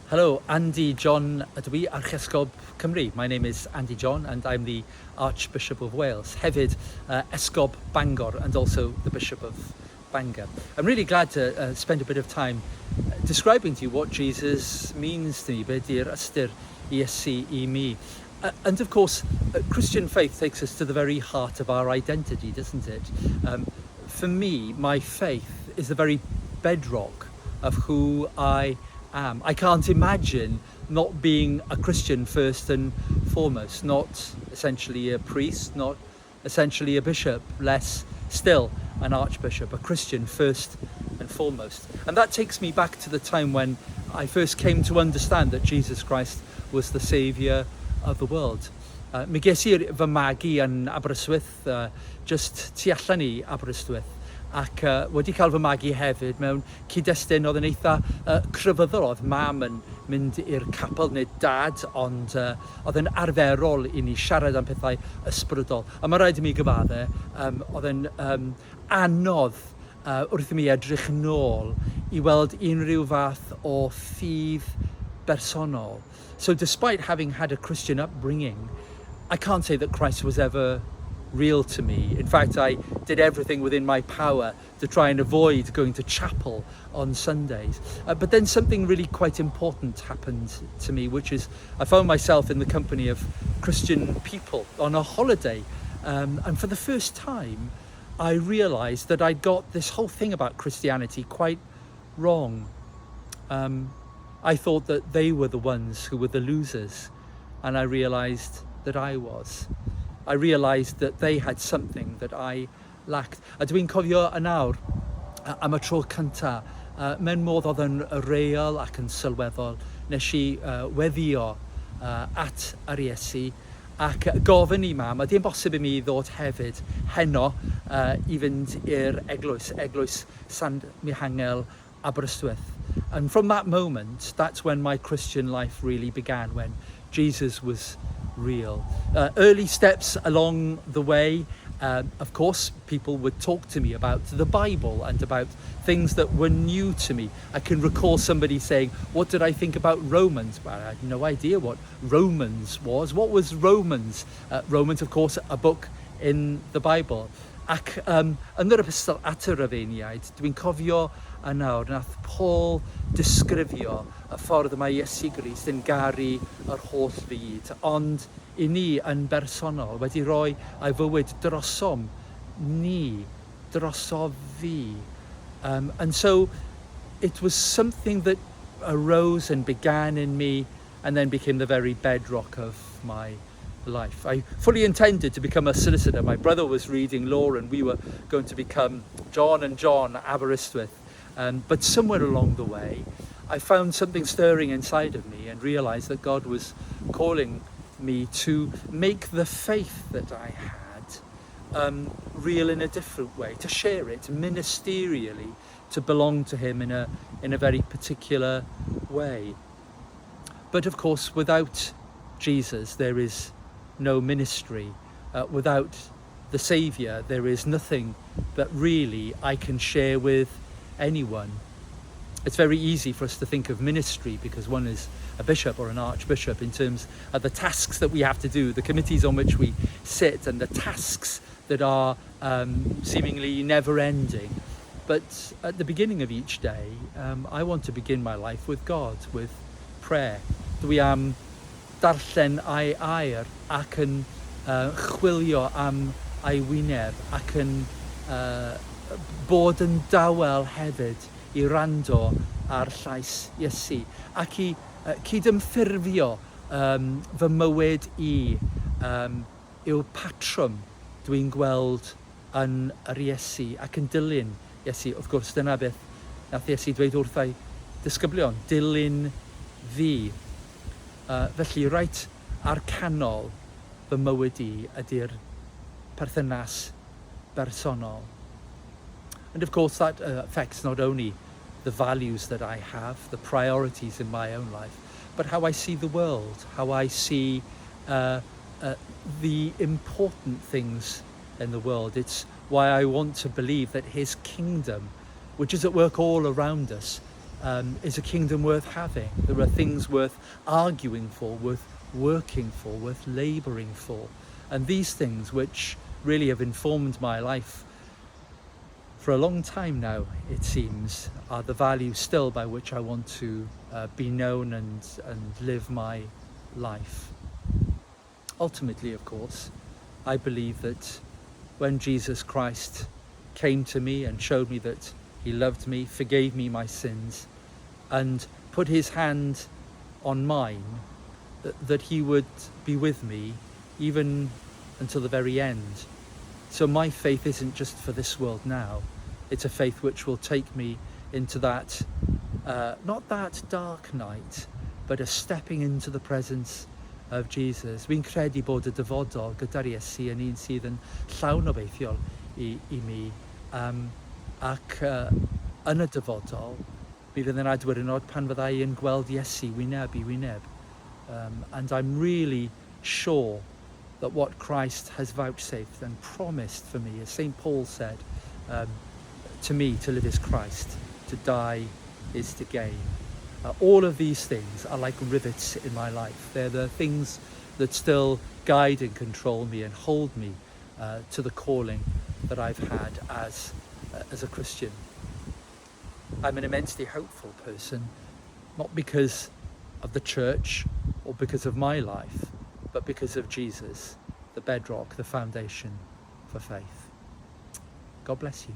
Hello, Andy John ydw I, Archesgob Cymru. My name is Andy John and I'm the Archbishop of Wales, hefyd Esgob Bangor and also the Bishop of Bangor. I'm really glad to spend a bit of time describing to you what Jesus means to me, be di'r ystyr Iesu I mi. And of course, Christian faith takes us to the very heart of our identity, doesn't it? For me, my faith is the very bedrock of who I am. I can't imagine not being a Christian first and foremost, not essentially a priest, not essentially a bishop, less still an archbishop, a Christian first and foremost. And that takes me back to the time when I first came to understand that Jesus Christ was the saviour of the world. Mi ges i'r fy magu yn Aberystwyth, just tu allan I Aberystwyth, ac wedi cael fy magu hefyd mewn cyd-destun oedd yn eitha crefyddol. Oedd mam yn mynd i'r capel neu dad, ond oedd yn arferol I ni siarad am pethau ysbrydol. A mae rhaid I mi gyfadde, oedd yn anodd wrth I mi edrych nôl I weld unrhyw fath o ffydd bersonol. So despite having had a Christian upbringing, I can't say that Christ was ever real to me. In fact, I did everything within my power to try and avoid going to chapel on Sundays. But then something really quite important happened to me, which is I found myself in the company of Christian people on a holiday. And for the first time, I realised that I'd got this whole thing about Christianity quite wrong. I thought that they were the ones who were the losers, and I realised that I was. I realised that they had something that I lacked. A dwi'n cofio yn awr am y tro cynta, mewn modd oedd yn real ac yn sylweddol, nes I weddio at yr Iesu ac gofyn I mam, ydy'n bosib I mi ddod hefyd heno I fynd i'r eglwys Sant Mihangel Aberystwyth. And from that moment, that's when my Christian life really began, when Jesus was real. Early steps along the way, of course, people would talk to me about the Bible and about things that were new to me. I can recall somebody saying, what did I think about Romans? Well, I had no idea what Romans was. What was Romans? Romans, of course, a book in the Bible. Ac yn yr epistol at y Rifeiniaid, dwi'n cofio yn nawr, nath Paul disgrifio y ffordd mae Iesu Grist yn garu yr holl fyd, ond I ni yn bersonol wedi rhoi ei fywyd drosom ni, drosof fi. And so it was something that arose and began in me and then became the very bedrock of my life. I fully intended to become a solicitor. My brother was reading law and we were going to become John and John Aberystwyth. But somewhere along the way, I found something stirring inside of me and realised that God was calling me to make the faith that I had real in a different way, to share it ministerially, to belong to Him in a very particular way. But of course, without Jesus, there is no ministry. Without the Saviour, there is nothing that really I can share with anyone. It's very easy for us to think of ministry because one is a bishop or an archbishop in terms of the tasks that we have to do, the committees on which we sit and the tasks that are seemingly never ending. But at the beginning of each day, I want to begin my life with God, with prayer. Dwi am darllen ai air ac yn chwilio am ei wyneb ac yn bod yn dawel hefyd I rando ar llais Iesu ac I cydymffurfio fy mywyd I yw patrwm dwi'n gweld yn yr Iesu ac yn dilyn Iesu. Wrth gwrs, dyna beth nath Iesu dweud wrth ei disgyblion, dilyn fi. Felly, reit ar canol fy mywyd I ydy'r perthynas bersonol. And of course that affects not only the values that I have, the priorities in my own life, but how I see the world, how I see the important things in the world. It's why I want to believe that His kingdom, which is at work all around us, is a kingdom worth having. There are things worth arguing for, worth working for, worth labouring for. And these things, which really have informed my life for a long time now, it seems, are the values still by which I want to be known and live my life. Ultimately, of course, I believe that when Jesus Christ came to me and showed me that he loved me, forgave me my sins, and put his hand on mine, that he would be with me even until the very end. So my faith isn't just for this world now. It's a faith which will take me into that, not that dark night, but a stepping into the presence of Jesus. Fi'n credu bod y dyfodol gyda'r Iesu yn un sydd yn llawn obeithiol i mi, ac yn y dyfodol mi fydd yn adwyrnod pan fydda i yn gweld Iesu wyneb i wyneb. And I'm really sure that what Christ has vouchsafed and promised for me, as St. Paul said, to me to live is Christ, to die is to gain. All of these things are like rivets in my life. They're the things that still guide and control me and hold me to the calling that I've had as a Christian. I'm an immensely hopeful person, not because of the church or because of my life, but because of Jesus, the bedrock, the foundation for faith. God bless you.